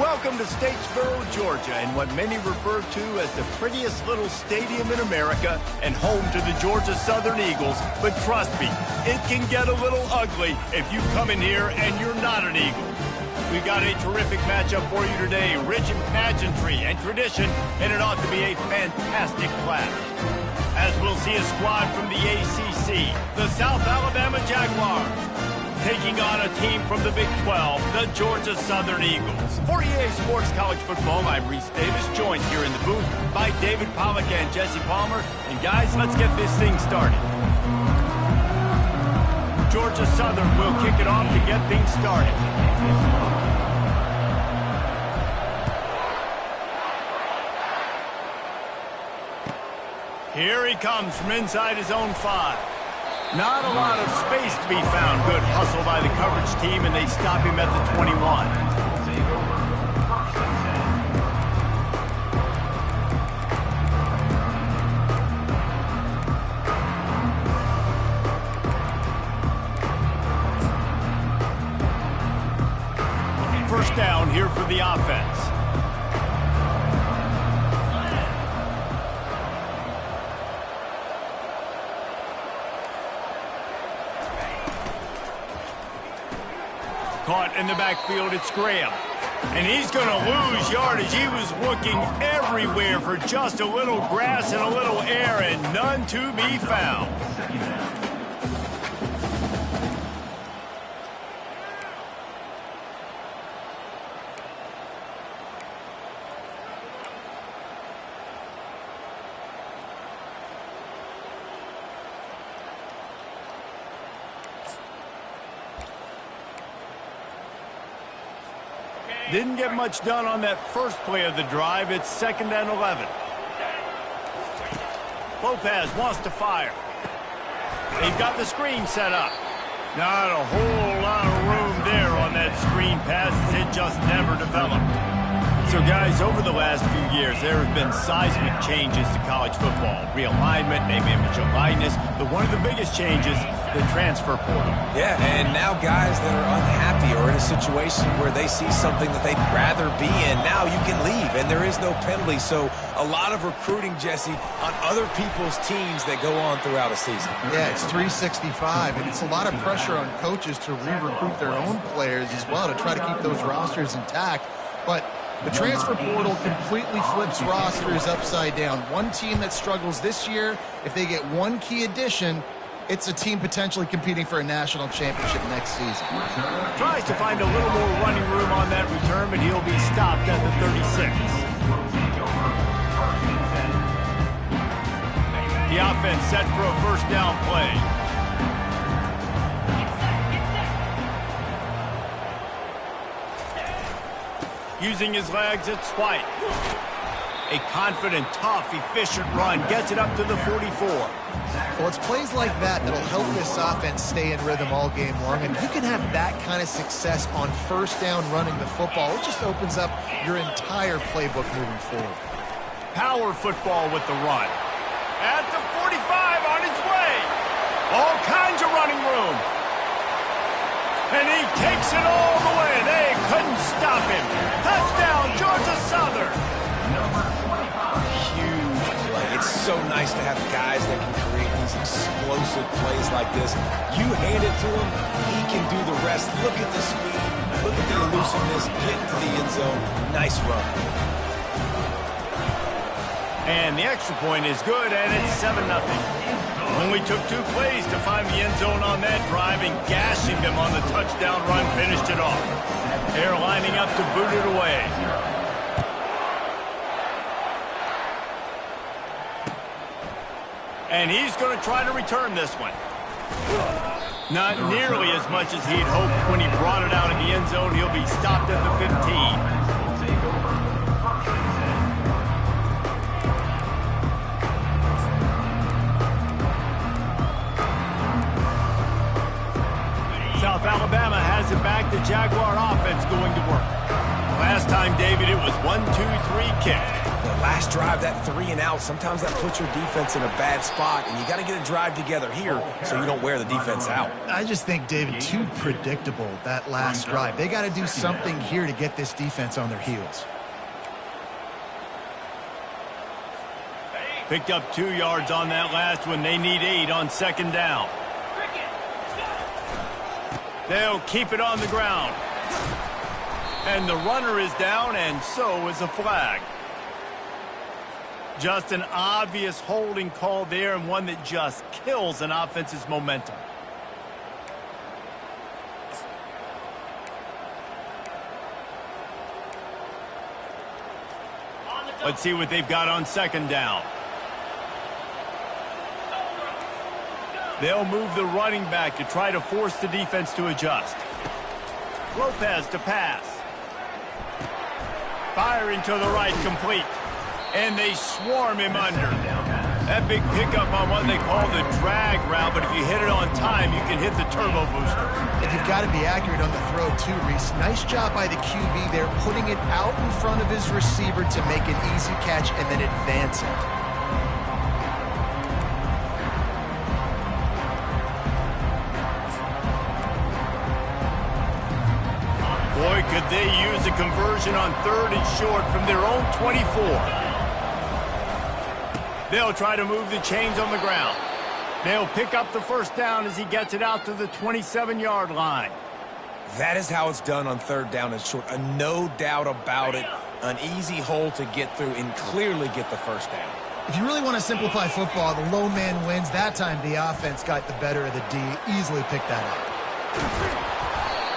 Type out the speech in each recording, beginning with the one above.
Welcome to Statesboro, Georgia, in what many refer to as the prettiest little stadium in America and home to the Georgia Southern Eagles. But trust me, it can get a little ugly if you come in here and you're not an Eagle. We got a terrific matchup for you today, rich in pageantry and tradition, and it ought to be a fantastic clash. As we'll see a squad from the ACC, the South Alabama Jaguars, taking on a team from the Big 12, the Georgia Southern Eagles. For EA Sports College Football, I'm Reese Davis, joined here in the booth by David Pollack and Jesse Palmer. And guys, let's get this thing started. Georgia Southern will kick it off to get things started. Here he comes from inside his own 5. Not a lot of space to be found. Good hustle by the coverage team, and they stop him at the 21. First down here for the offense. Caught in the backfield, it's Graham. And he's going to lose yardage. He was looking everywhere for just a little grass and a little air, and none to be found. Didn't get much done on that first play of the drive. It's 2nd and 11. Lopez wants to fire. They've got the screen set up. Not a whole lot of room there on that screen pass. It just never developed. So, guys, over the last few years, there have been seismic changes to college football. Realignment, name, image, and likeness. But one of the biggest changes, the transfer portal. Yeah, and now guys that are unhappy or in a situation where they see something that they'd rather be in, now you can leave, and there is no penalty. So a lot of recruiting, Jesse, on other people's teams that go on throughout a season. Yeah, it's 365, and it's a lot of pressure on coaches to re-recruit their own players as well to try to keep those rosters intact. But the transfer portal completely flips rosters upside down. One team that struggles this year, if they get one key addition, it's a team potentially competing for a national championship next season. Tries to find a little more running room on that return, but he'll be stopped at the 36. The offense set for a first down play. Using his legs, it's White. A confident, tough, efficient run gets it up to the 44. Well, it's plays like that that'll help this offense stay in rhythm all game long, and you can have that kind of success on first down running the football. It just opens up your entire playbook moving forward. Power football with the run. At the 45 on his way. All kinds of running room. And he takes it all the way. They couldn't stop him. Touchdown, Georgia Southern. Huge play. It's so nice to have guys that can create these explosive plays like this. You hand it to him, he can do the rest. Look at the speed. Look at the elusiveness. Get to the end zone. Nice run. And the extra point is good, and it's 7-0. Only took 2 plays to find the end zone on that drive, and gashing them on the touchdown run finished it off. They're lining up to boot it away. And he's going to try to return this one. Not nearly as much as he'd hoped when he brought it out of the end zone. He'll be stopped at the 15. South Alabama has it back. The Jaguar offense going to work. Last time, David, it was 1-2-3 kick. The last drive, that 3 and out, sometimes that puts your defense in a bad spot, and you got to get a drive together here so you don't wear the defense out. I just think, David, too predictable, that last drive. They got to do something here to get this defense on their heels. Picked up 2 yards on that last one. They need 8 on second down. They'll keep it on the ground. And the runner is down, and so is a flag. Just an obvious holding call there, and one that just kills an offense's momentum. Let's see what they've got on second down. They'll move the running back to try to force the defense to adjust. Lopez to pass. Firing to the right, complete. And they swarm him under. That big pickup on what they call the drag route, but if you hit it on time, you can hit the turbo booster. And you've got to be accurate on the throw, too, Reese. Nice job by the QB there, putting it out in front of his receiver to make an easy catch and then advance it. Boy, could they use a conversion on 3rd and short from their own 24. They'll try to move the chains on the ground. They'll pick up the first down as he gets it out to the 27-yard line. That is how it's done on 3rd down and short. No doubt about it. An easy hole to get through and clearly get the first down. If you really want to simplify football, the low man wins. That time the offense got the better of the D. Easily picked that up.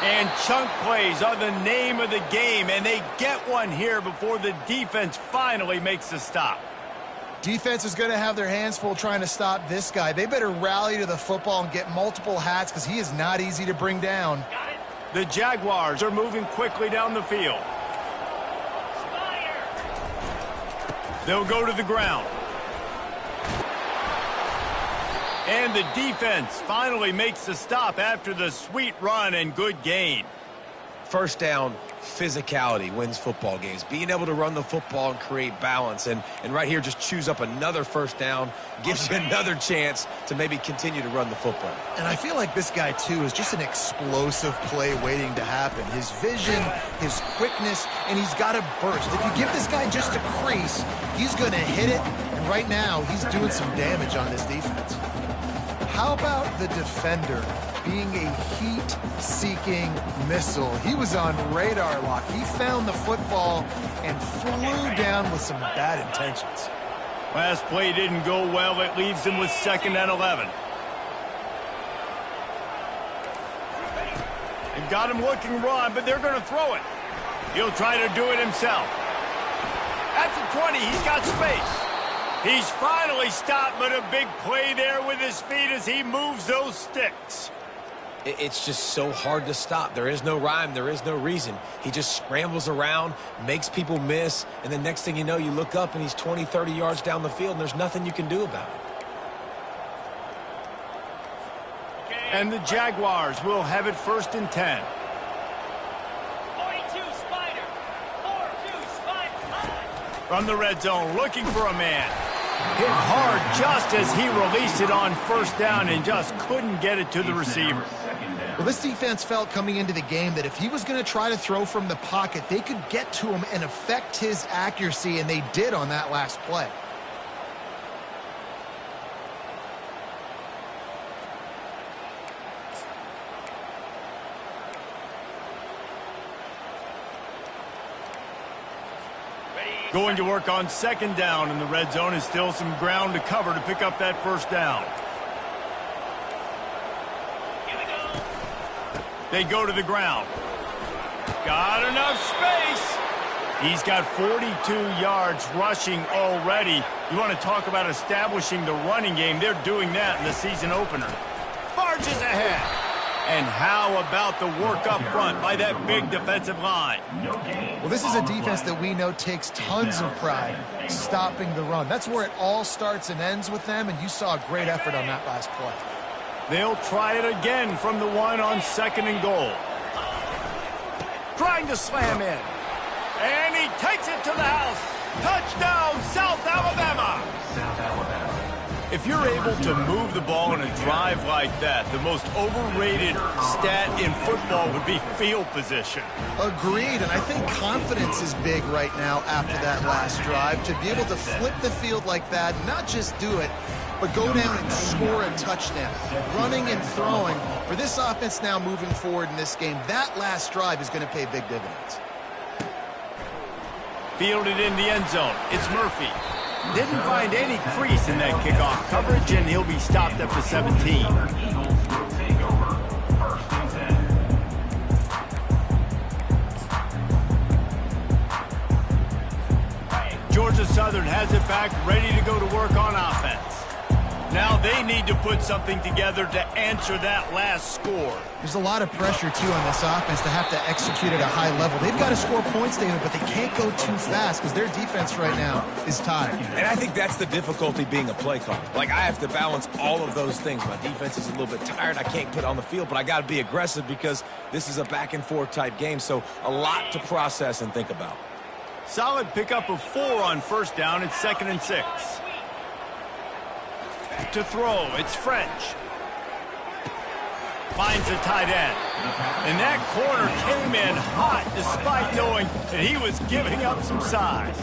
And chunk plays are the name of the game, and they get one here before the defense finally makes the stop. Defense is going to have their hands full trying to stop this guy. They better rally to the football and get multiple hats because he is not easy to bring down. The Jaguars are moving quickly down the field. They'll go to the ground. And the defense finally makes the stop after the sweet run and good gain. First down, physicality wins football games. Being able to run the football and create balance. And right here, just choose up another first down, gives you another chance to maybe continue to run the football. And I feel like this guy, too, is just an explosive play waiting to happen. His vision, his quickness, and he's got a burst. If you give this guy just a crease, he's going to hit it. And right now, he's doing some damage on this defense. How about the defender being a heat-seeking missile? He was on radar lock. He found the football and flew down with some bad intentions. Last play didn't go well. It leaves them with 2nd and 11. They've got him looking run, but they're going to throw it. He'll try to do it himself. At the 20, he's got space. He's finally stopped, but a big play there with his feet as he moves those sticks. It's just so hard to stop. There is no rhyme. There is no reason. He just scrambles around, makes people miss, and the next thing you know, you look up and he's 20, 30 yards down the field, and there's nothing you can do about it. And the Jaguars will have it 1st and 10. 42 Spider. 4-2 Spider. From the red zone, looking for a man. Hit hard just as he released it on 1st down and just couldn't get it to the receiver. Well, this defense felt coming into the game that if he was going to try to throw from the pocket, they could get to him and affect his accuracy, and they did on that last play. Going to work on 2nd down in the red zone, is still some ground to cover to pick up that 1st down. They go to the ground. Got enough space. He's got 42 yards rushing already. You want to talk about establishing the running game. They're doing that in the season opener. Barges ahead. And how about the work up front by that big defensive line? Well, this is a defense that we know takes tons of pride stopping the run. That's where it all starts and ends with them, and you saw a great effort on that last play. They'll try it again from the 1 on 2nd and goal. Trying to slam in. And he takes it to the house. Touchdown, South Alabama! If you're able to move the ball in a drive like that, the most overrated stat in football would be field position. Agreed, and I think confidence is big right now after that last drive. To be able to flip the field like that, not just do it, but go down and score a touchdown. Running and throwing. For this offense now moving forward in this game, that last drive is going to pay big dividends. Fielded in the end zone. It's Murphy. Didn't find any crease in that kickoff coverage, and he'll be stopped at the 17. Georgia Southern has it back, ready to go to work on offense. Now they need to put something together to answer that last score. There's a lot of pressure, too, on this offense to have to execute at a high level. They've got to score points, David, but they can't go too fast because their defense right now is tired. And I think that's the difficulty being a play caller. Like, I have to balance all of those things. My defense is a little bit tired. I can't put on the field, but I got to be aggressive because this is a back-and-forth type game, so a lot to process and think about. Solid pickup of 4 on first down. It's 2nd and 6. To throw, it's French. Finds a tight end. And that corner came in hot despite knowing that he was giving up some size.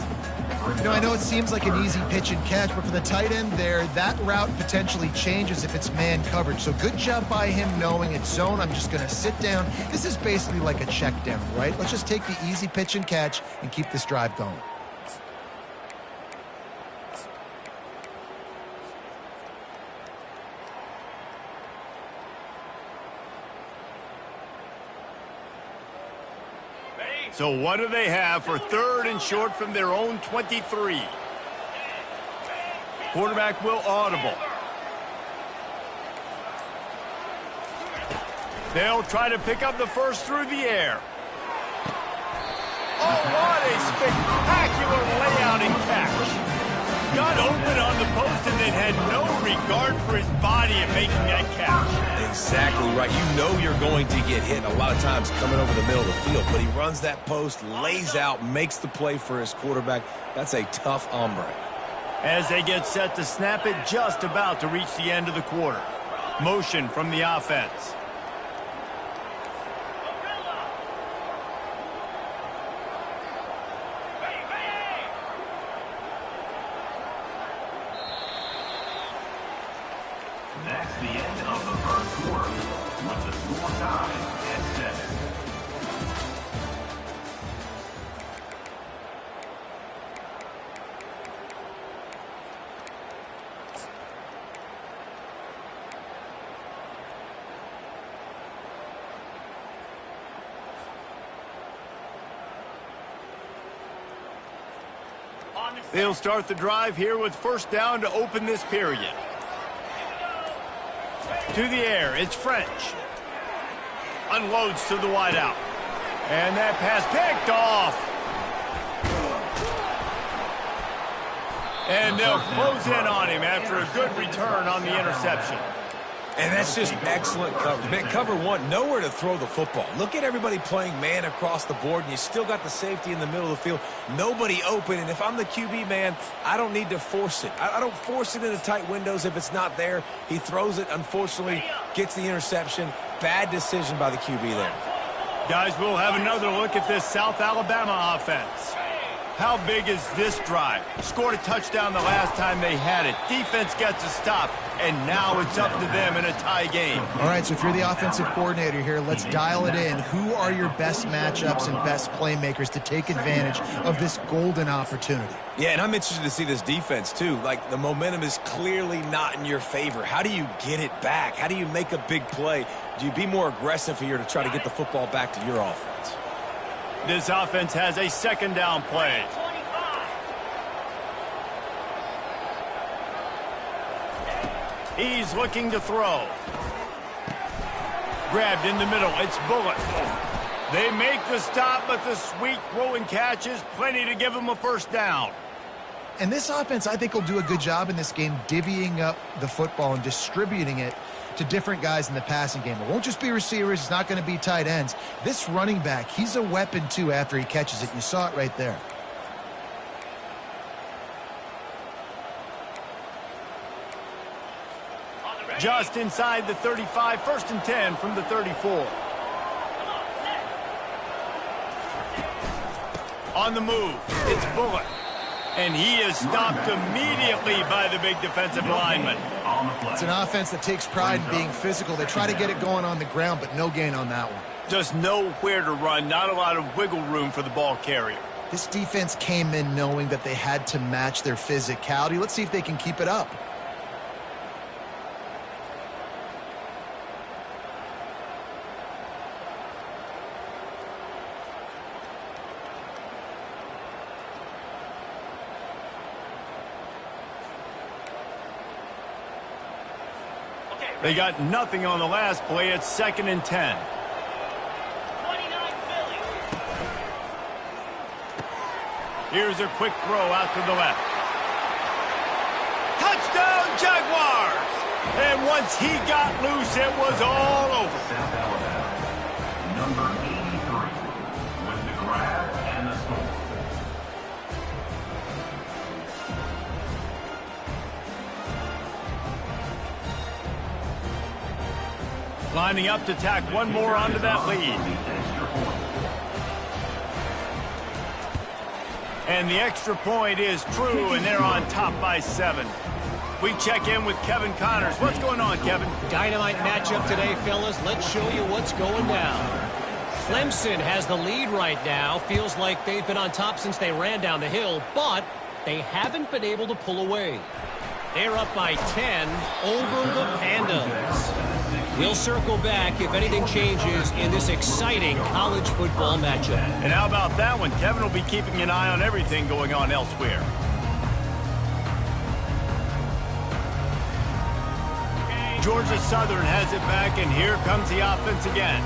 You know, I know it seems like an easy pitch and catch, but for the tight end there, that route potentially changes if it's man coverage. So good job by him knowing it's zone. I'm just going to sit down. This is basically like a check down, right? Let's just take the easy pitch and catch and keep this drive going. So what do they have for 3rd and short from their own 23? Quarterback will audible. They'll try to pick up the first through the air. Oh, what a spectacular layout and catch. Got open on the post and then had no regard for his body in making that catch. Exactly right. You know you're going to get hit a lot of times coming over the middle of the field, but he runs that post, lays out, makes the play for his quarterback. That's a tough hombre. As they get set to snap it, just about to reach the end of the quarter. Motion from the offense. That's the end of the first quarter, with the score tied at 7. They'll start the drive here with first down to open this period. To the air, it's French. Unloads to the wideout. And that pass picked off. And they'll close in on him after a good return on the interception. And that's just excellent coverage. Man, cover one, nowhere to throw the football. Look at everybody playing man across the board, and you still got the safety in the middle of the field. Nobody open, and if I'm the QB, man, I don't need to force it. I don't force it into tight windows if it's not there. He throws it, unfortunately, gets the interception. Bad decision by the QB there. Guys, we'll have another look at this South Alabama offense. How big is this drive? Scored a touchdown the last time they had it. Defense gets a stop, and now it's up to them in a tie game. All right, so if you're the offensive coordinator here, let's dial it in. Who are your best matchups and best playmakers to take advantage of this golden opportunity? Yeah, and I'm interested to see this defense, too. Like, the momentum is clearly not in your favor. How do you get it back? How do you make a big play? Do you be more aggressive here to try to get the football back to your offense? This offense has a second down play. He's looking to throw. Grabbed in the middle. It's Bullock. They make the stop, but the sweet throw and catch is plenty to give them a first down. And this offense, I think, will do a good job in this game divvying up the football and distributing it to different guys in the passing game. It won't just be receivers. It's not going to be tight ends. This running back, he's a weapon, too, after he catches it. You saw it right there. Just inside the 35, 1st and 10 from the 34. On the move, it's Bullock. And he is stopped immediately by the big defensive lineman. It's an offense that takes pride in being physical. They try to get it going on the ground, but no gain on that one. Just nowhere to run, not a lot of wiggle room for the ball carrier. This defense came in knowing that they had to match their physicality. Let's see if they can keep it up. They got nothing on the last play. It's 2nd and 10. 29 Philly. Here's a quick throw out to the left. Touchdown, Jaguars! And once he got loose, it was all over. South Alabama, number 83, with the grab and the score. Lining up to tack one more onto that lead. And the extra point is true, and they're on top by 7. We check in with Kevin Connors. What's going on, Kevin? Dynamite matchup today, fellas. Let's show you what's going down. Clemson has the lead right now. Feels like they've been on top since they ran down the hill, but they haven't been able to pull away. They're up by 10 over the Pandas. We'll circle back if anything changes in this exciting college football matchup. And how about that one? Kevin will be keeping an eye on everything going on elsewhere. Georgia Southern has it back, and here comes the offense again.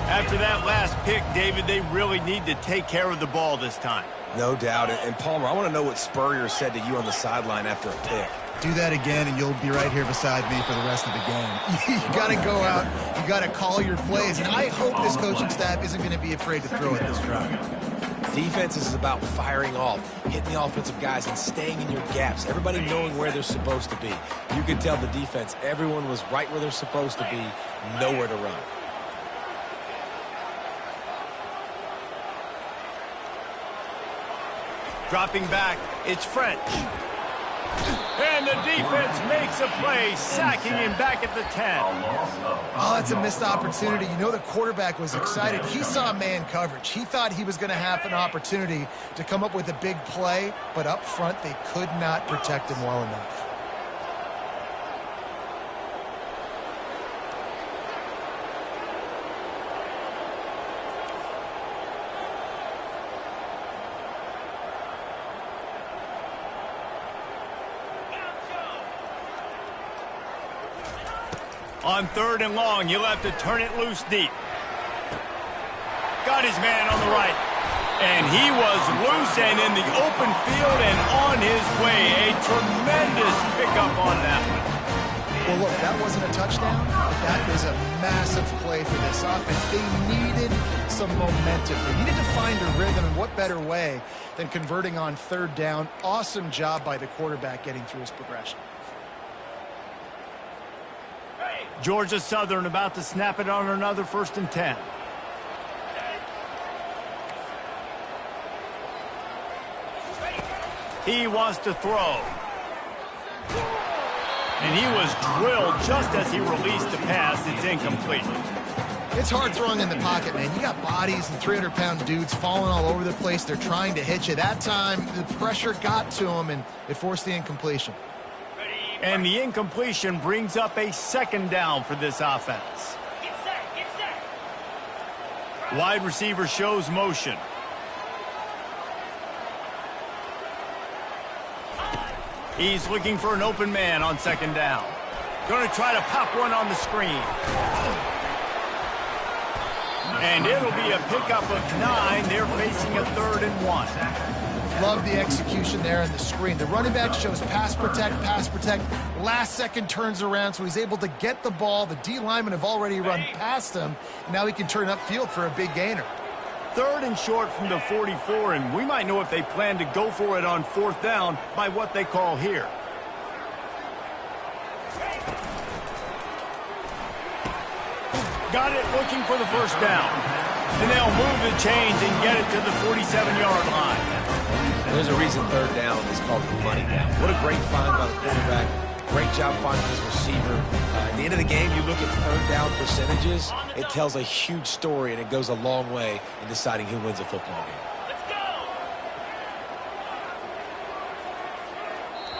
After that last pick, David, they really need to take care of the ball this time. No doubt. And Palmer, I want to know what Spurrier said to you on the sideline after a pick. Do that again, and you'll be right here beside me for the rest of the game. You got to go out. You got to call your plays. And I hope this coaching staff isn't going to be afraid to throw at this drive. Defense is about firing off, hitting the offensive guys, and staying in your gaps. Everybody knowing where they're supposed to be. You could tell the defense, everyone was right where they're supposed to be, nowhere to run. Dropping back, it's French. And the defense makes a play, sacking him back at the 10. Oh, that's a missed opportunity. You know the quarterback was excited. He saw man coverage. He thought he was going to have an opportunity to come up with a big play, but up front they could not protect him well enough. On 3rd and long, you'll have to turn it loose deep. Got his man on the right. And he was loose and in the open field and on his way. A tremendous pickup on that one. Well, look, that wasn't a touchdown, but that is a massive play for this offense. They needed some momentum. They needed to find a rhythm, and what better way than converting on 3rd down. Awesome job by the quarterback getting through his progression. Georgia Southern about to snap it on another 1st and 10. He wants to throw. And he was drilled just as he released the pass. It's incomplete. It's hard throwing in the pocket, man. You got bodies and 300-pound dudes falling all over the place. They're trying to hit you. That time, the pressure got to him, and it forced the incompletion. And the incompletion brings up a 2nd down for this offense. Get set, get set. Wide receiver shows motion. He's looking for an open man on 2nd down. Going to try to pop one on the screen. And it'll be a pickup of 9. They're facing a 3rd and 1. Love the execution there in the screen. The running back shows pass protect, last second turns around, so he's able to get the ball. The D linemen have already run past him. Now he can turn upfield for a big gainer. 3rd and short from the 44, and we might know if they plan to go for it on 4th down by what they call here. Got it looking for the first down. And they'll move the chains and get it to the 47-yard line. There's a reason third down is called the money down. What a great find by the quarterback. Great job finding his receiver. At the end of the game, you look at third down percentages. It tells a huge story, and it goes a long way in deciding who wins a football game. Let's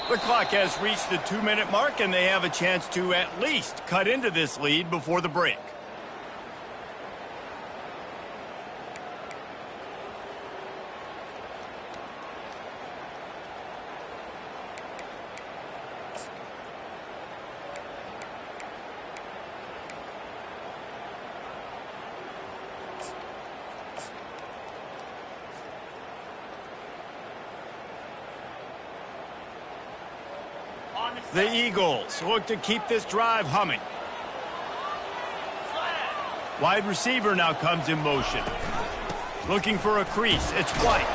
go. The clock has reached the 2-minute mark, and they have a chance to at least cut into this lead before the break. The Eagles look to keep this drive humming. Wide receiver now comes in motion. Looking for a crease. It's White.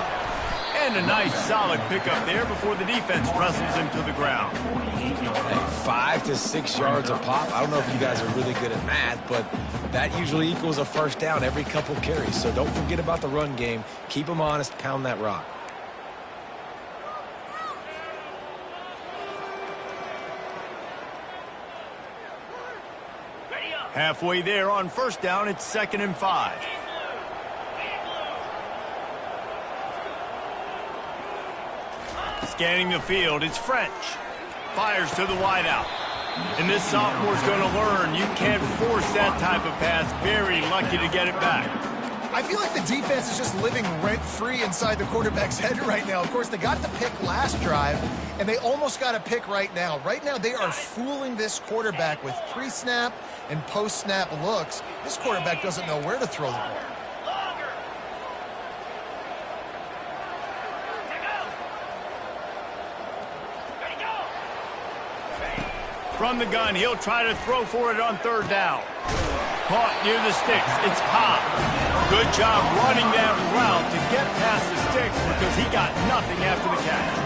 And a nice solid pickup there before the defense wrestles him to the ground. Hey, 5 to 6 yards a pop. I don't know if you guys are really good at math, but that usually equals a first down every couple carries. So don't forget about the run game. Keep them honest. Pound that rock. Halfway there on first down, it's 2nd and 5. Scanning the field, it's French. Fires to the wideout. And this sophomore's going to learn you can't force that type of pass. Very lucky to get it back. I feel like the defense is just living rent-free inside the quarterback's head right now. Of course, they got the pick last drive, and they almost got a pick right now. Right now, they are fooling this quarterback with pre-snap and post-snap looks. This quarterback doesn't know where to throw the ball. From the gun, he'll try to throw for it on third down. Caught near the sticks. It's Cobb. Good job running that route to get past the sticks because he got nothing after the catch.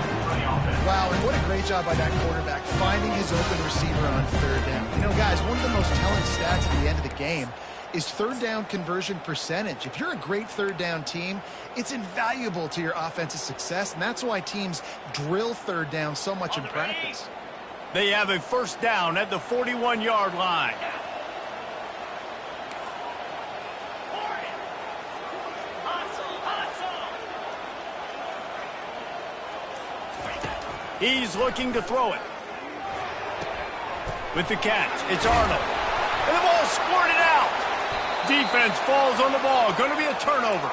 Wow, and what a great job by that quarterback, finding his open receiver on third down. You know, guys, one of the most telling stats at the end of the game is third down conversion percentage. If you're a great third down team, it's invaluable to your offensive success, and that's why teams drill third down so much in practice. They have a first down at the 41-yard line. He's looking to throw it. With the catch, it's Arnold. And the ball squirted out. Defense falls on the ball. Going to be a turnover.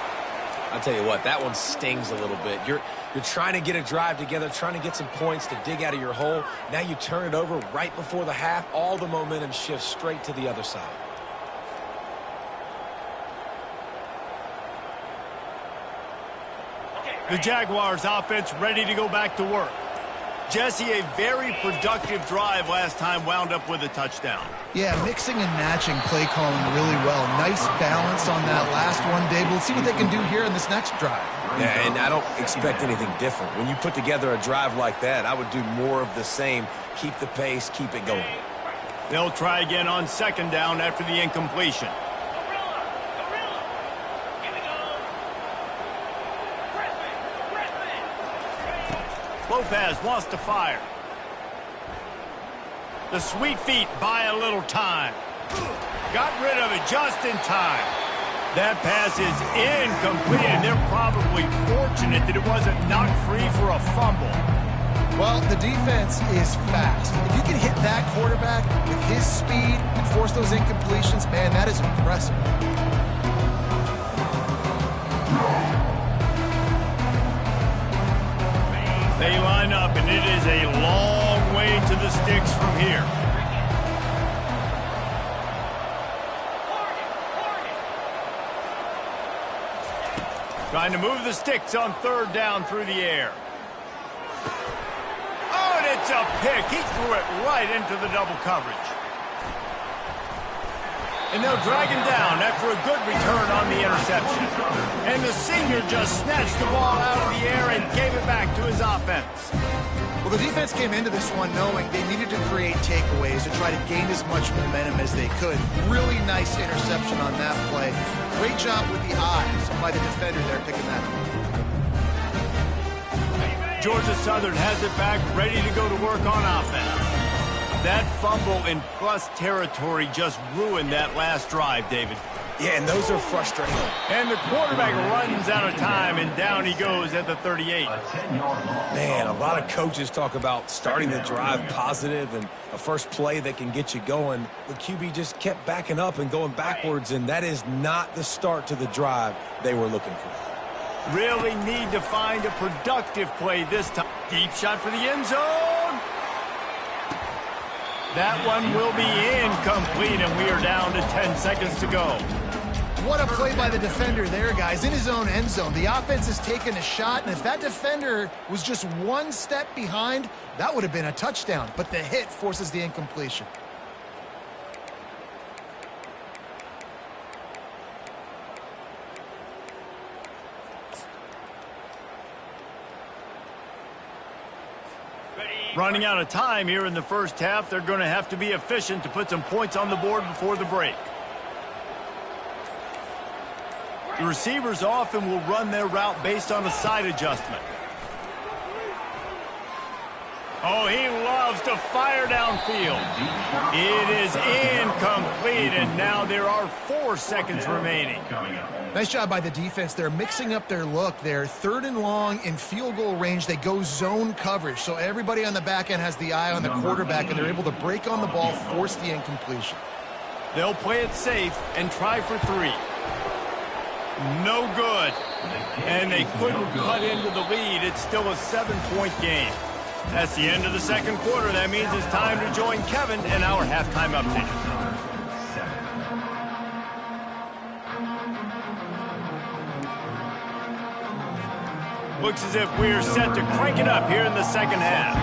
I'll tell you what, that one stings a little bit. You're trying to get a drive together, trying to get some points to dig out of your hole. Now you turn it over right before the half. All the momentum shifts straight to the other side. The Jaguars offense ready to go back to work. Jesse, a very productive drive last time, wound up with a touchdown. Yeah, mixing and matching play calling really well. Nice balance on that last one, Dave. We'll see what they can do here in this next drive. Yeah, and I don't expect anything different. When you put together a drive like that, I would do more of the same. Keep the pace, keep it going. They'll try again on second down after the incompletion. Lopez wants to fire. The sweet feet buy a little time. Got rid of it just in time. That pass is incomplete, and they're probably fortunate that it wasn't knocked free for a fumble. Well, the defense is fast. If you can hit that quarterback with his speed and force those incompletions, man, that is impressive. They line up, and it is a long way to the sticks from here. Trying to move the sticks on third down through the air. Oh, and it's a pick. He threw it right into the double coverage. And they'll drag him down after a good return on the interception. And the senior just snatched the ball out of the air and gave it back to his offense. Well, the defense came into this one knowing they needed to create takeaways to try to gain as much momentum as they could. Really nice interception on that play. Great job with the eyes by the defender there picking that up. Georgia Southern has it back, ready to go to work on offense. That fumble in plus territory just ruined that last drive, David. Yeah, and those are frustrating. And the quarterback runs out of time, and down he goes at the 38. Man, a lot of coaches talk about starting the drive positive and a first play that can get you going. The QB just kept backing up and going backwards, and that is not the start to the drive they were looking for. Really need to find a productive play this time. Deep shot for the end zone. That one will be incomplete, and we are down to 10 seconds to go. What a play by the defender there, guys, in his own end zone. The offense has taken a shot, and if that defender was just one step behind, that would have been a touchdown. But the hit forces the incompletion. Running out of time here in the first half. They're going to have to be efficient to put some points on the board before the break. The receivers often will run their route based on a side adjustment. Oh, he loves to fire downfield. It is incomplete, and now there are 4 seconds remaining. Nice job by the defense. They're mixing up their look. They're 3rd and long in field goal range. They go zone coverage, so everybody on the back end has the eye on the quarterback, and they're able to break on the ball, force the incompletion. They'll play it safe and try for 3. No good. And they couldn't cut into the lead. It's still a 7-point game. That's the end of the second quarter. That means it's time to join Kevin in our halftime update. Looks as if we're set to crank it up here in the second half.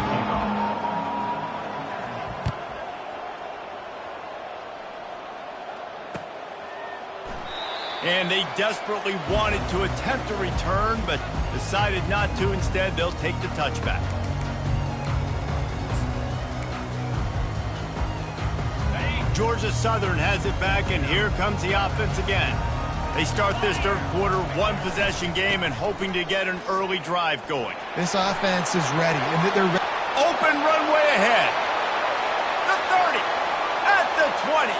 And they desperately wanted to attempt a return, but decided not to. Instead, they'll take the touchback. Georgia Southern has it back, and here comes the offense again. They start this third quarter, 1-possession game, and hoping to get an early drive going. This offense is ready, and they're ready. Open runway ahead. The 30, at the 20.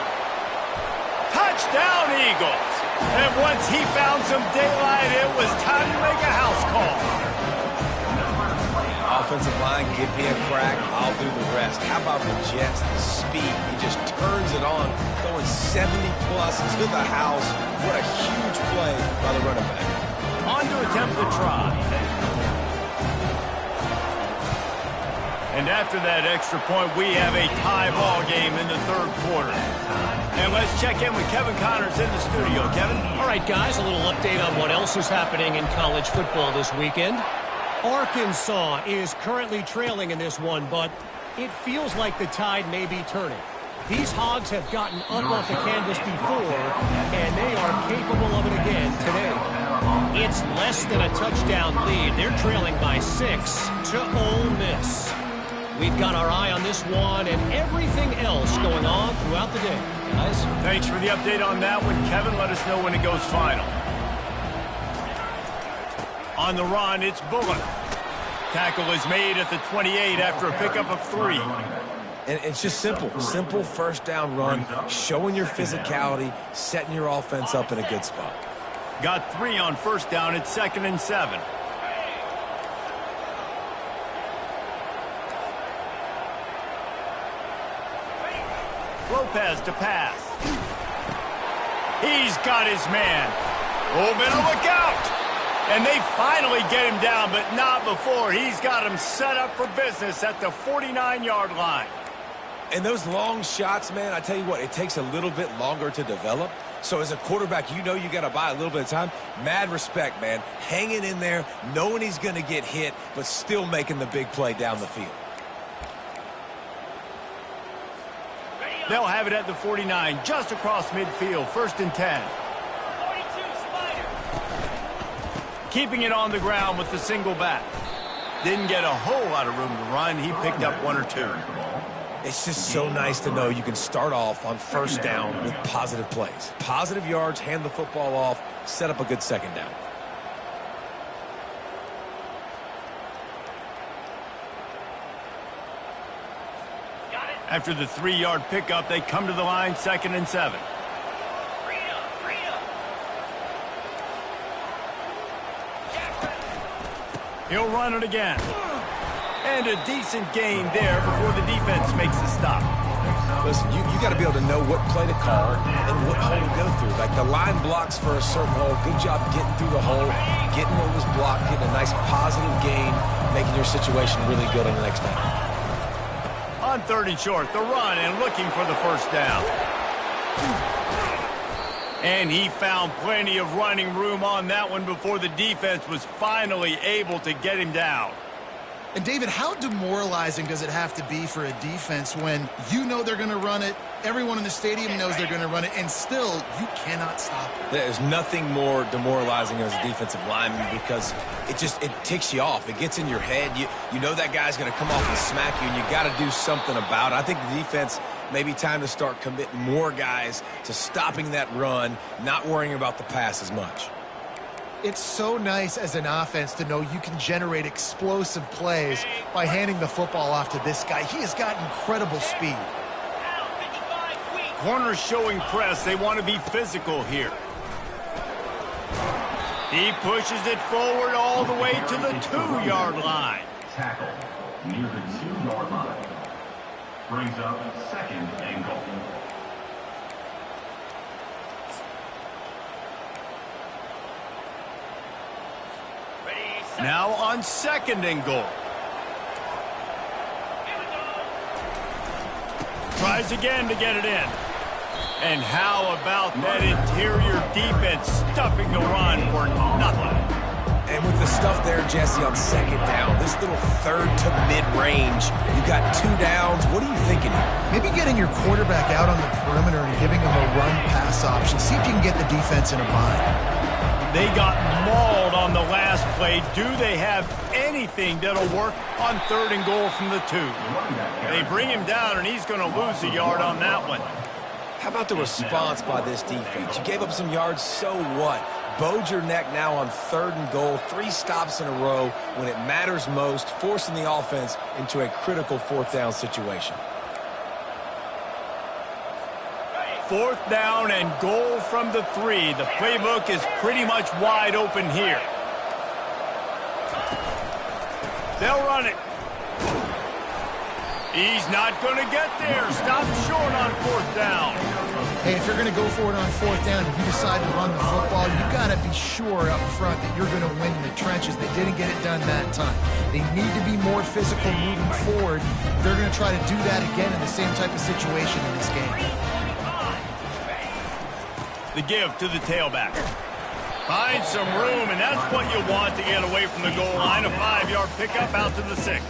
Touchdown, Eagles. And once he found some daylight, it was time to make a house call. Offensive line, give me a crack, I'll do the rest. How about the Jets, the speed? He just turns it on, going 70-plus to the house. What a huge play by the running back. On to attempt the try. And after that extra point, we have a tie ball game in the third quarter. And let's check in with Kevin Connors in the studio. Kevin? All right, guys, a little update on what else is happening in college football this weekend. Arkansas is currently trailing in this one, but it feels like the tide may be turning. These Hogs have gotten up off the canvas before, and they are capable of it again today. It's less than a touchdown lead. They're trailing by 6 to Ole Miss. We've got our eye on this one and everything else going on throughout the day. Guys? Thanks for the update on that one, Kevin. Let us know when it goes final. On the run, it's Bullock. Tackle is made at the 28 after a pickup of 3. And it's just simple first down run, showing your physicality, setting your offense up in a good spot. Got 3 on first down. It's 2nd and 7. Lopez to pass. He's got his man. Oh, better look out. And they finally get him down, but not before. He's got him set up for business at the 49-yard line. And those long shots, man, I tell you what, it takes a little bit longer to develop. So as a quarterback, you know you got to buy a little bit of time. Mad respect, man. Hanging in there, knowing he's going to get hit, but still making the big play down the field. They'll have it at the 49, just across midfield, 1st and 10. 42, Spider. Keeping it on the ground with the single back. Didn't get a whole lot of room to run. He picked up 1 or 2. It's just so nice to know you can start off on first down with positive plays. Positive yards, hand the football off, set up a good second down. After the 3-yard pickup, they come to the line, 2nd and 7. He'll run it again. And a decent gain there before the defense makes the stop. Listen, you got to be able to know what play to call and what hole to go through. Like the line blocks for a certain hole. Good job getting through the hole, getting what was blocked, getting a nice positive gain, making your situation really good on the next down. On 3rd and short, the run and looking for the first down. And he found plenty of running room on that one before the defense was finally able to get him down. And David, how demoralizing does it have to be for a defense when you know they're going to run it, everyone in the stadium knows they're going to run it, and still you cannot stop it? There's nothing more demoralizing as a defensive lineman because it ticks you off. It gets in your head. You know that guy's going to come off and smack you, and you got to do something about it. I think the defense maybe time to start committing more guys to stopping that run, not worrying about the pass as much. It's so nice as an offense to know you can generate explosive plays by handing the football off to this guy. He has got incredible speed. Corners showing press. They want to be physical here. He pushes it forward all the way to the 2-yard line. Tackle near the 2-yard line. Brings up 2nd and goal. Now on 2nd and goal. Tries again to get it in. And how about that interior defense stuffing the run for nothing? And with the stuff there, Jesse, on 2nd down, this little 3rd to mid-range, you got 2 downs. What are you thinking here? Maybe getting your quarterback out on the perimeter and giving him a run-pass option. See if you can get the defense in a bind. They got mauled on the last play. Do they have anything that'll work on 3rd and goal from the 2? They bring him down, and he's going to lose a yard on that one. How about the response by this defense? You gave up some yards, so what? Bowed your neck now on 3rd and goal, 3 stops in a row when it matters most, forcing the offense into a critical 4th down situation. 4th down and goal from the 3. The playbook is pretty much wide open here. They'll run it. He's not going to get there. Stop short on 4th down. Hey, if you're going to go for it on 4th down and you decide to run the football, you got to be sure up front that you're going to win in the trenches. They didn't get it done that time. They need to be more physical moving forward. They're going to try to do that again in the same type of situation in this game. The give to the tailback. Find some room, and that's what you want to get away from the goal line. A 5-yard pickup out to the 6.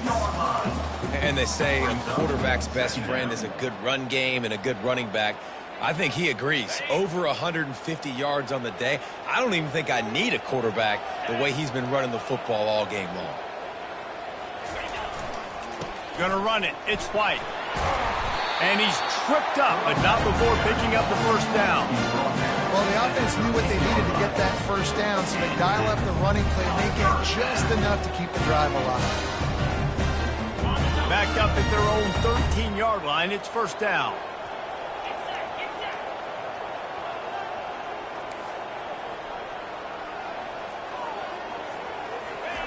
And they say a quarterback's best friend is a good run game and a good running back. I think he agrees. Over 150 yards on the day. I don't even think I need a quarterback the way he's been running the football all game long. Gonna run it. It's White. And he's tripped up, but not before picking up the first down. Well, the offense knew what they needed to get that first down, so they dial up the running play, and they get just enough to keep the drive alive. Back up at their own 13-yard line, it's 1st down.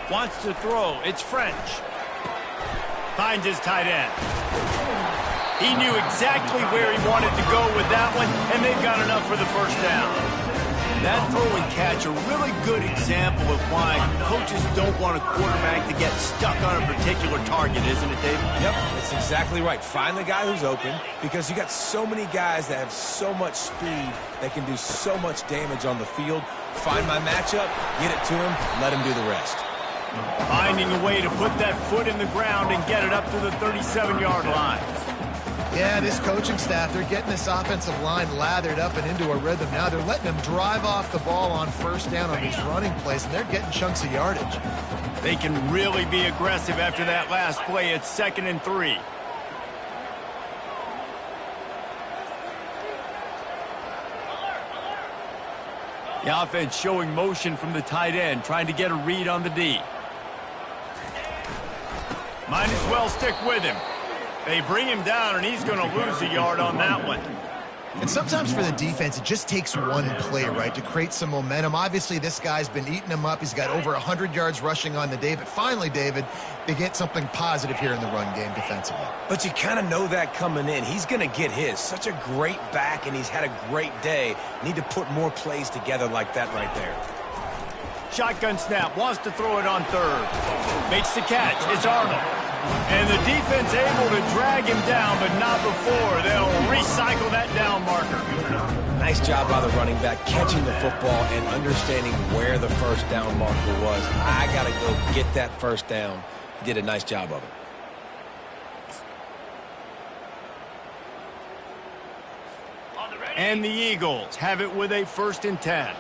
Wants to throw, it's French. Finds his tight end. He knew exactly where he wanted to go with that one, and they've got enough for the first down. That throw and catch, a really good example of why coaches don't want a quarterback to get stuck on a particular target, isn't it, David? Yep, that's exactly right. Find the guy who's open, because you got so many guys that have so much speed that can do so much damage on the field. Find my matchup, get it to him, let him do the rest. Finding a way to put that foot in the ground and get it up to the 37-yard line. Yeah, this coaching staff, they're getting this offensive line lathered up and into a rhythm. Now they're letting them drive off the ball on 1st down on these running plays, and they're getting chunks of yardage. They can really be aggressive after that last play. It's 2nd and 3. The offense showing motion from the tight end, trying to get a read on the D. Might as well stick with him. They bring him down, and he's going to lose a yard on that one. And sometimes for the defense, it just takes one play, right, to create some momentum. Obviously, this guy's been eating them up. He's got over 100 yards rushing on the day. But finally, David, they get something positive here in the run game defensively. But you kind of know that coming in. He's going to get his. Such a great back, and he's had a great day. Need to put more plays together like that right there. Shotgun snap, wants to throw it on 3rd. Makes the catch. It's Arnold. And the defense able to drag him down, but not before. They'll recycle that down marker. Nice job by the running back, catching the football and understanding where the first down marker was. I got to go get that first down. He did a nice job of it. And the Eagles have it with a 1st and 10.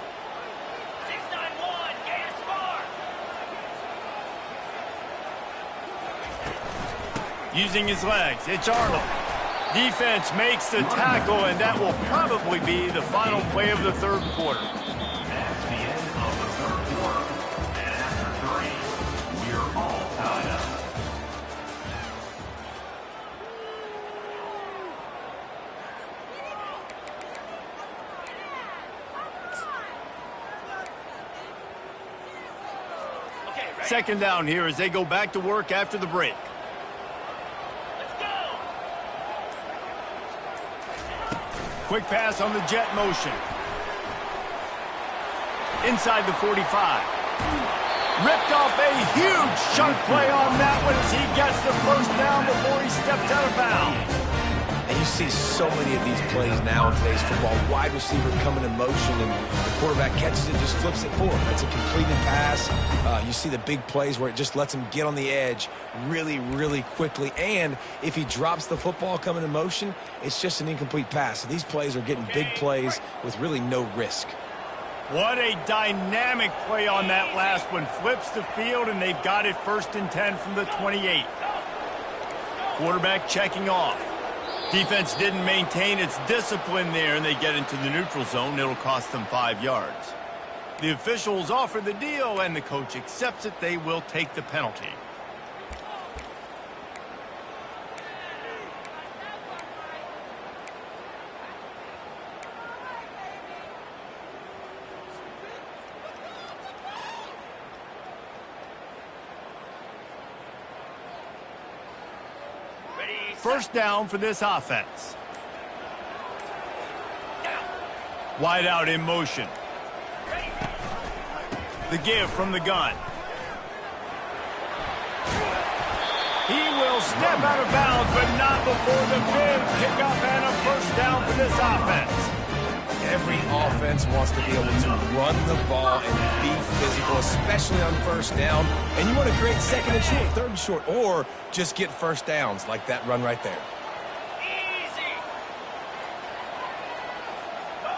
Using his legs, it's Arnold. Defense makes the tackle, and that will probably be the final play of the 3rd quarter. That's the end of the 3rd quarter. And after 3, we're all tied up. Okay, 2nd down here as they go back to work after the break. Quick pass on the jet motion. Inside the 45. Ripped off a huge chunk play on that one as he gets the 1st down before he steps out of bounds. And you see so many of these plays now in today's football. Wide receiver coming in motion, and the quarterback catches it, just flips it for him. That's a completed pass. You see the big plays where it just lets him get on the edge really, really quickly. And if he drops the football coming in motion, it's just an incomplete pass. So these plays are getting big plays with really no risk. What a dynamic play on that last one. Flips the field, and they've got it 1st and 10 from the 28. Quarterback checking off. Defense didn't maintain its discipline there, and they get into the neutral zone. It'll cost them 5 yards. The officials offer the deal, and the coach accepts it. They will take the penalty. First down for this offense. Wide out in motion. The give from the gun. He will step out of bounds, but not before the big pickup and a 1st down for this offense. Every offense wants to be able to run the ball and be physical, especially on 1st down. And you want to create 2nd and short, 3rd and short, or just get 1st downs like that run right there. Easy. Go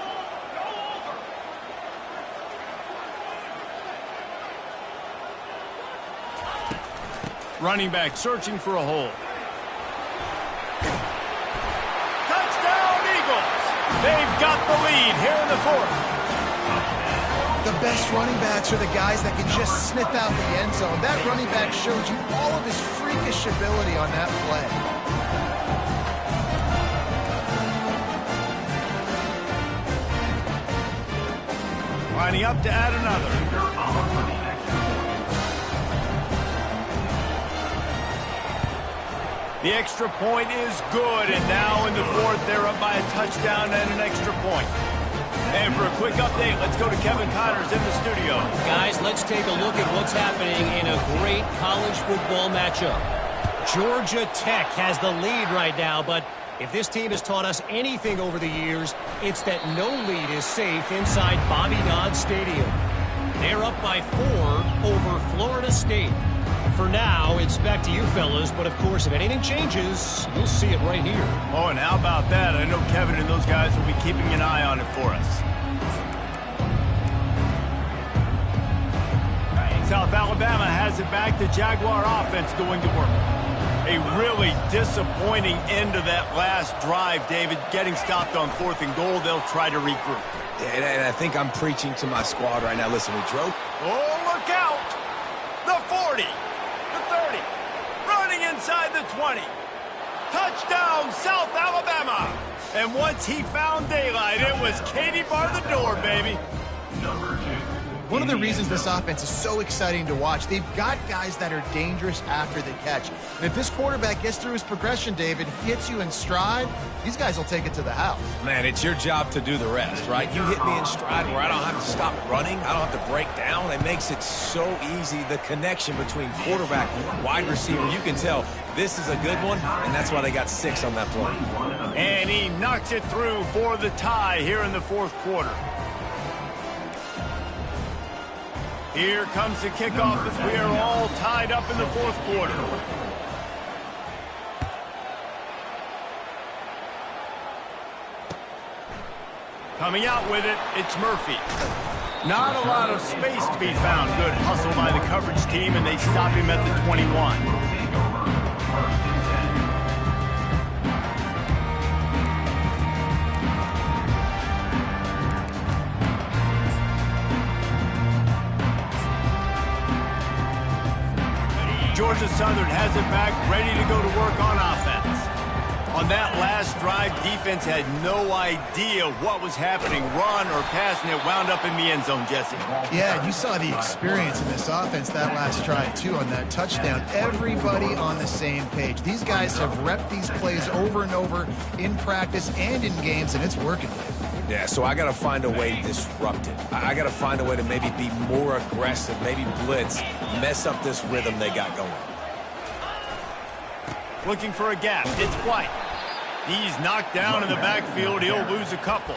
over. Running back searching for a hole. Touchdown, Eagles! They've got the lead here in the 4th. The best running backs are the guys that can just sniff out the end zone. That running back showed you all of his freakish ability on that play. Lining up to add another. The extra point is good, and now in the 4th, they're up by a touchdown and an extra point. And for a quick update, let's go to Kevin Connors in the studio. Guys, let's take a look at what's happening in a great college football matchup. Georgia Tech has the lead right now, but if this team has taught us anything over the years, it's that no lead is safe inside Bobby Dodd Stadium. They're up by 4 over Florida State. For now, it's back to you fellas, but of course, if anything changes, you'll see it right here. Oh, and how about that? I know Kevin and those guys will be keeping an eye on it for us. South Alabama has has it back. The Jaguar offense going to work. A really disappointing end to that last drive, David. Getting stopped on 4th and goal, they'll try to regroup. And I think I'm preaching to my squad right now. Listen, we drove. Oh, look out! The 40, the 30, running inside the 20. Touchdown, South Alabama! And once he found daylight, it was Katie bar the door, baby. One of the reasons this offense is so exciting to watch, they've got guys that are dangerous after the catch. And if this quarterback gets through his progression, David, hits you in stride, these guys will take it to the house. Man, it's your job to do the rest, right? You hit me in stride where I don't have to stop running. I don't have to break down. It makes it so easy. The connection between quarterback and wide receiver, you can tell this is a good one, and that's why they got 6 on that play. And he knocks it through for the tie here in the 4th quarter. Here comes the kickoff as we are all tied up in the 4th quarter. Coming out with it, it's Murphy. Not a lot of space to be found. Good hustle by the coverage team, and they stop him at the 21. Georgia Southern has it back, ready to go to work on offense. On that last drive, defense had no idea what was happening, run or pass, and it wound up in the end zone, Jesse. Yeah, you saw the experience in this offense that last drive, too, on that touchdown. Everybody on the same page. These guys have repped these plays over and over in practice and in games, and it's working. Yeah, so I got to find a way to disrupt it. I got to find a way to maybe be more aggressive, maybe blitz, mess up this rhythm they got going. Looking for a gap. It's White. He's knocked down in the backfield. He'll lose a couple.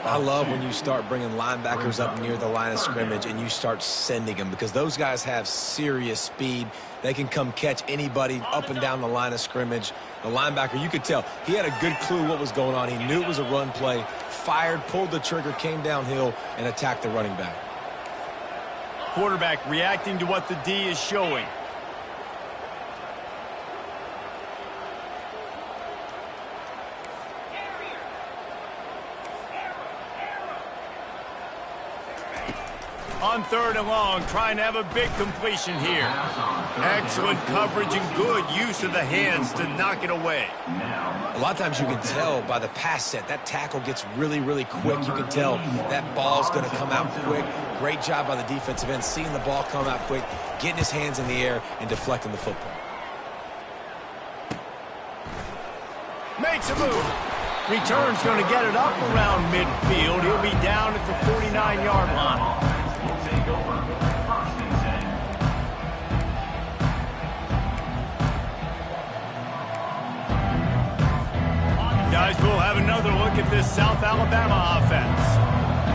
I love when you start bringing linebackers up near the line of scrimmage and you start sending them because those guys have serious speed. They can come catch anybody up and down the line of scrimmage. The linebacker, you could tell, he had a good clue what was going on. He knew it was a run play, fired, pulled the trigger, came downhill, and attacked the running back. Quarterback reacting to what the D is showing. On 3rd and long, trying to have a big completion here. Excellent coverage and good use of the hands to knock it away. A lot of times you can tell by the pass set, that tackle gets really, really quick. You can tell that ball's going to come out quick. Great job by the defensive end, seeing the ball come out quick, getting his hands in the air, and deflecting the football. Makes a move. Return's going to get it up around midfield. He'll be down at the 49-yard line. Guys, we'll have another look at this South Alabama offense.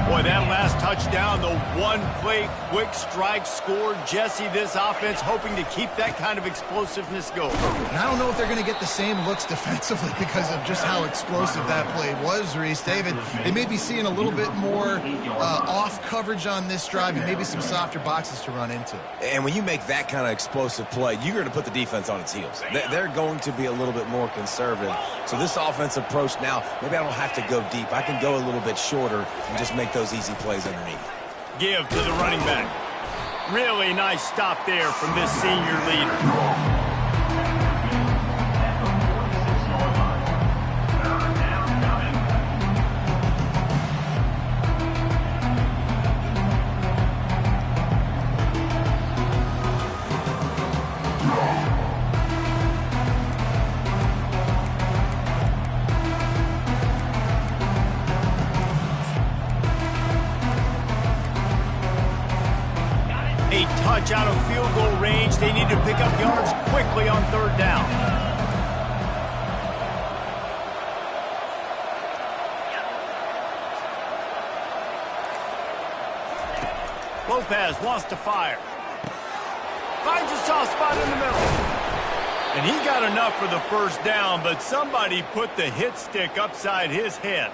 Boy, that last touchdown, the one-play quick strike scored. Jesse, this offense hoping to keep that kind of explosiveness going. And I don't know if they're going to get the same looks defensively because of just how explosive that play was, Reese. David, they may be seeing a little bit more off coverage on this drive and maybe some softer boxes to run into. And when you make that kind of explosive play, you're going to put the defense on its heels. They're going to be a little bit more conservative. So this offensive approach now, maybe I don't have to go deep. I can go a little bit shorter and just make those easy plays underneath. Give to the running back. Really nice stop there from this senior leader. 8 touch out of field goal range. They need to pick up yards quickly on 3rd down. Lopez wants to fire. Finds a soft spot in the middle. And he got enough for the 1st down, but somebody put the hit stick upside his head.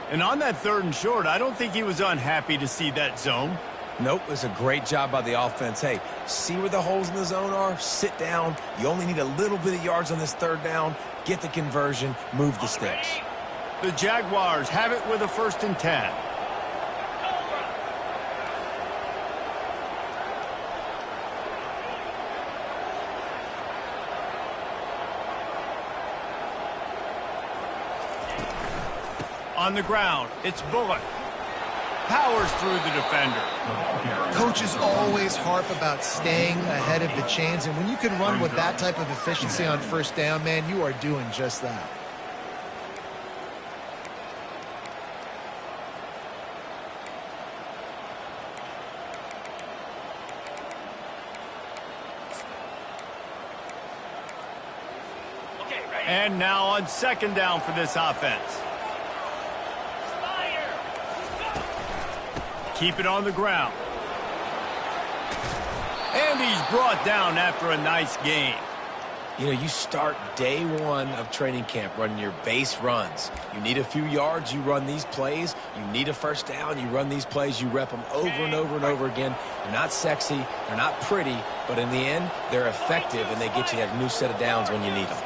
And on that 3rd and short, I don't think he was unhappy to see that zone. Nope, it's a great job by the offense. Hey, see where the holes in the zone are? Sit down. You only need a little bit of yards on this third down. Get the conversion, move the sticks. The Jaguars have it with a 1st and 10. On the ground, it's Bullock. Powers through the defender. Coaches always harp about staying ahead of the chains, and when you can run with that type of efficiency on 1st down, man, you are doing just that. And now on 2nd down for this offense. Keep it on the ground. And he's brought down after a nice gain. You know, you start day 1 of training camp running your base runs. You need a few yards, you run these plays. You need a 1st down, you run these plays. You rep them over and over and over again. They're not sexy, they're not pretty, but in the end, they're effective, and they get you that new set of downs when you need them.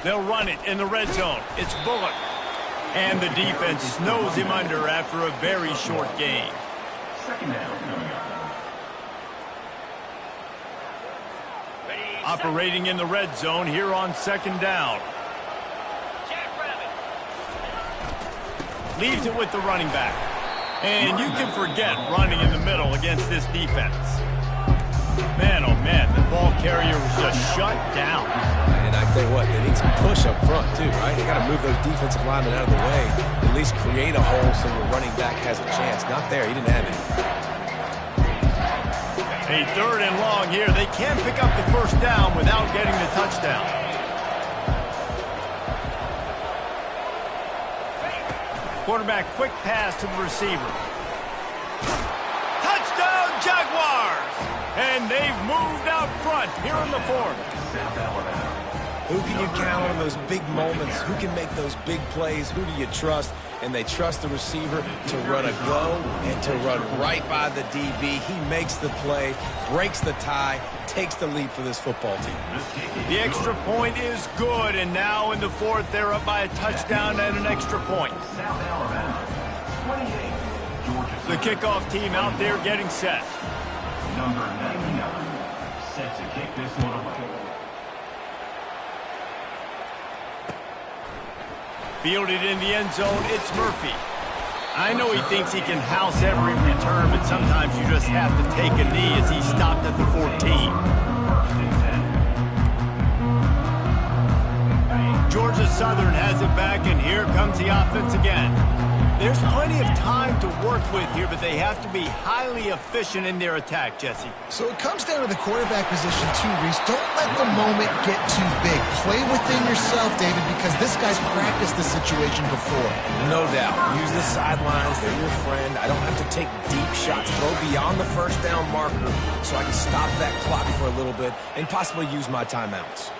They'll run it in the red zone. It's Bullock. And the defense snows him under after a very short gain. 2nd down coming up. Operating in the red zone here on 2nd down. Leaves it with the running back. And you can forget running in the middle against this defense. Man, oh man, the ball carrier was just shut down. And I tell you what, they need some push up front too, right? They got to move those defensive linemen out of the way. At least create a hole so your running back has a chance. Not there, he didn't have it. A 3rd and long here. They can't pick up the 1st down without getting the touchdown. Quarterback quick pass to the receiver. Touchdown Jaguars! And they've moved out front here in the 4th. South Alabama. Who can you count on those big moments? Who can make those big plays? Who do you trust? And they trust the receiver to run a go and to run right by the DB. He makes the play, breaks the tie, takes the lead for this football team. The extra point is good, and now in the 4th, they're up by a touchdown and an extra point. South Alabama. 28. Georgia. The kickoff team out there getting set. Number 99. Set to kick this one away. Fielded in the end zone, it's Murphy. I know he thinks he can house every return, but sometimes you just have to take a knee as he stopped at the 14. Georgia Southern has it back, and here comes the offense again. There's plenty of time to work with here, but they have to be highly efficient in their attack, Jesse. So it comes down to the quarterback position too, Reese. Don't let the moment get too big. Play within yourself, David, because this guy's practiced the situation before. No doubt. Use the sidelines. They're your friend. I don't have to take deep shots. Throw beyond the 1st down marker so I can stop that clock for a little bit and possibly use my timeouts.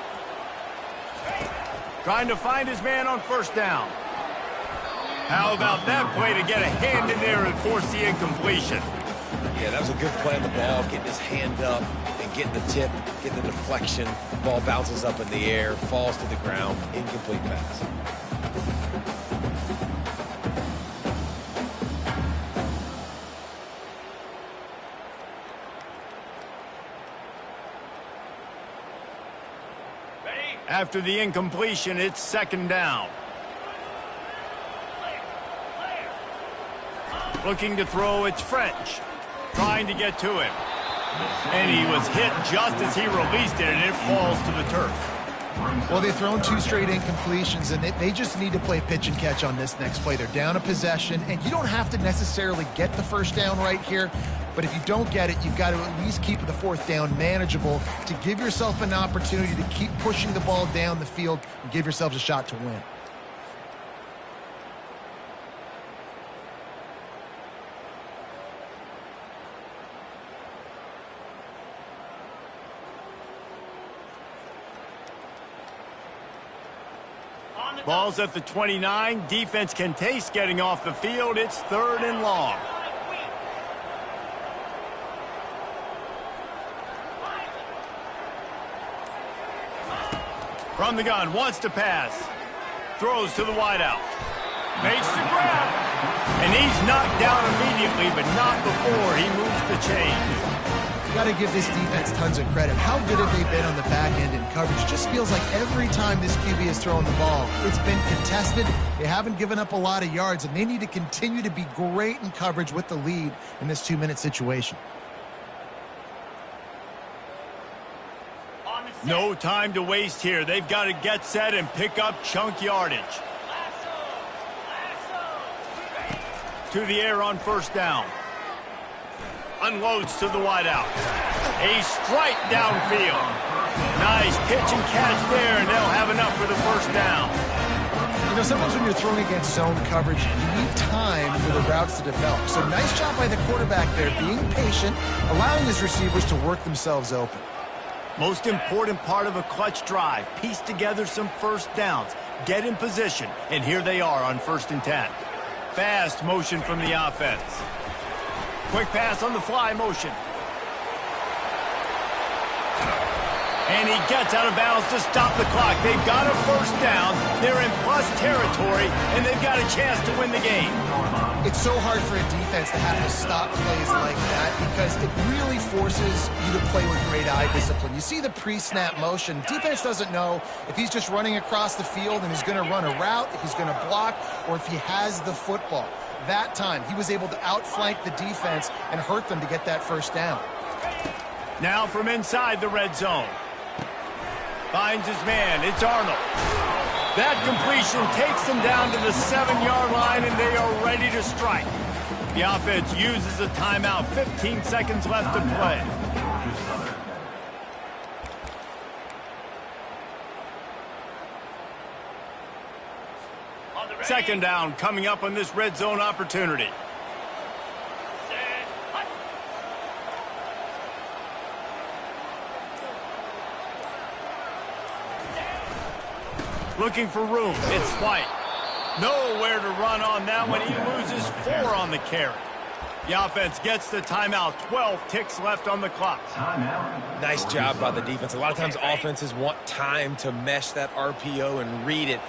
Trying to find his man on 1st down. How about that play to get a hand in there and force the incompletion? Yeah, that was a good play on the ball, getting his hand up and getting the tip, getting the deflection. Ball bounces up in the air, falls to the ground, incomplete pass. After the incompletion, it's 2nd down. Looking to throw, it's French. Trying to get to him. And he was hit just as he released it, and it falls to the turf. Well, they've thrown 2 straight incompletions, and they just need to play pitch and catch on this next play. They're down a possession, and you don't have to necessarily get the 1st down right here, but if you don't get it, you've got to at least keep the 4th down manageable to give yourself an opportunity to keep pushing the ball down the field and give yourselves a shot to win. Ball's at the 29. Defense can taste getting off the field. It's 3rd and long. From the gun, wants to pass. Throws to the wideout. Makes the grab. And he's knocked down immediately, but not before he moves the chains. Got to give this defense tons of credit. How good have they been on the back end in coverage? Just feels like every time this QB has thrown the ball, it's been contested. They haven't given up a lot of yards, and they need to continue to be great in coverage with the lead in this 2-minute situation. No time to waste here. They've got to get set and pick up chunk yardage. To the air on 1st down. Unloads to the wideout. A strike downfield. Nice pitch and catch there, and they'll have enough for the 1st down. You know, sometimes when you're throwing against zone coverage, you need time for the routes to develop. So nice job by the quarterback there, being patient, allowing his receivers to work themselves open. Most important part of a clutch drive, piece together some 1st downs, get in position, and here they are on 1st and 10. Fast motion from the offense. Quick pass on the fly motion. And he gets out of bounds to stop the clock. They've got a 1st down. They're in plus territory, and they've got a chance to win the game. It's so hard for a defense to have to stop plays like that because it really forces you to play with great eye discipline. You see the pre-snap motion. Defense doesn't know if he's just running across the field and he's going to run a route, if he's going to block, or if he has the football. That time, he was able to outflank the defense and hurt them to get that 1st down. Now from inside the red zone. Finds his man. It's Arnold. That completion takes them down to the 7-yard line, and they are ready to strike. The offense uses a timeout. 15 seconds left to play. 2nd down coming up on this red zone opportunity. Looking for room. It's White. Nowhere to run on that one. He loses 4 on the carry. The offense gets the timeout. 12 ticks left on the clock. Nice job by the defense. A lot of times offenses want time to mesh that RPO and read it.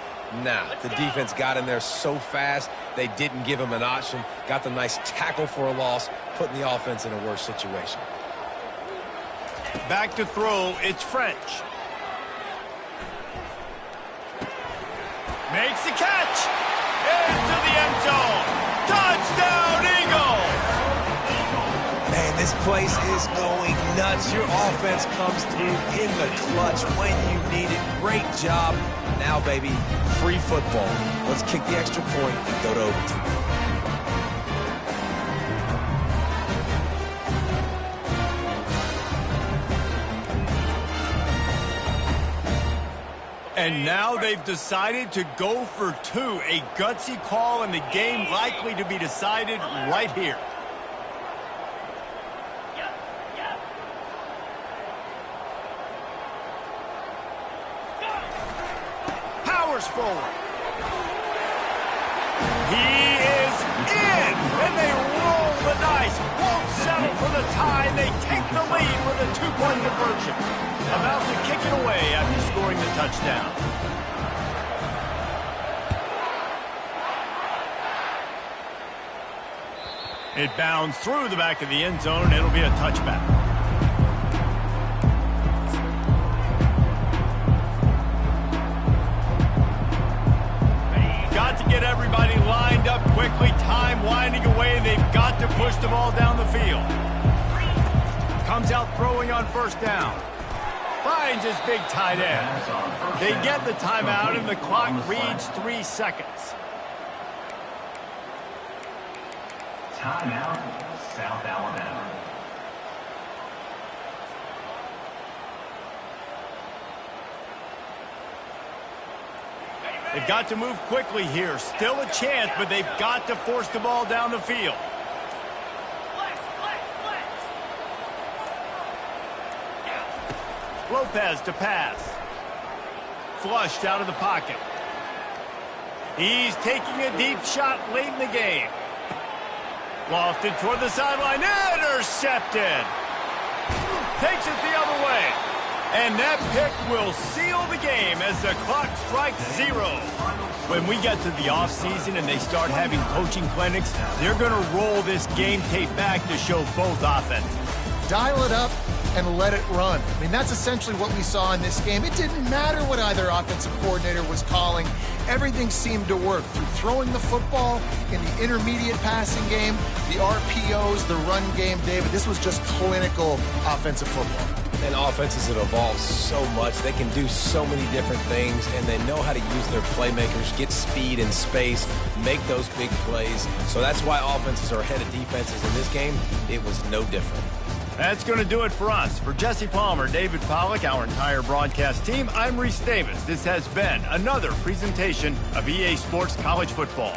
Nah, the defense got in there so fast, they didn't give him an option. Got the nice tackle for a loss, putting the offense in a worse situation. Back to throw. It's French. Makes the catch. Into the end zone. Touchdown, Eagles! Man, this place is going nuts. Your offense comes through in the clutch when you need it. Great job. Now, baby, free football. Let's kick the extra point and go to overtime. And now they've decided to go for 2. A gutsy call, and the game likely to be decided right here. Powers forward. He is in, and they roll the dice. Won't settle for the tie. They take the lead with a 2-point conversion. About to kick it away after scoring the touchdown. It bounds through the back of the end zone, and it'll be a touchback. Got to get everybody lined up quickly. Time winding away. They've got to push the ball down the field. Comes out throwing on 1st down. Finds his big tight end. They get the timeout, and the clock reads 3 seconds. Timeout, South Alabama. They've got to move quickly here. Still a chance, but they've got to force the ball down the field. Lopez to pass. Flushed out of the pocket. He's taking a deep shot late in the game. Lofted toward the sideline. Intercepted. Takes it the other way. And that pick will seal the game as the clock strikes 0. When we get to the offseason and they start having coaching clinics, they're going to roll this game tape back to show both offenses. Dial it up and let it run. I mean, that's essentially what we saw in this game. It didn't matter what either offensive coordinator was calling. Everything seemed to work through throwing the football in the intermediate passing game, the RPOs, the run game. David, this was just clinical offensive football. And offenses have evolved so much. They can do so many different things, and they know how to use their playmakers, get speed and space, make those big plays. So that's why offenses are ahead of defenses. In this game, it was no different. That's going to do it for us. For Jesse Palmer, David Pollack, our entire broadcast team, I'm Reese Davis. This has been another presentation of EA Sports College Football.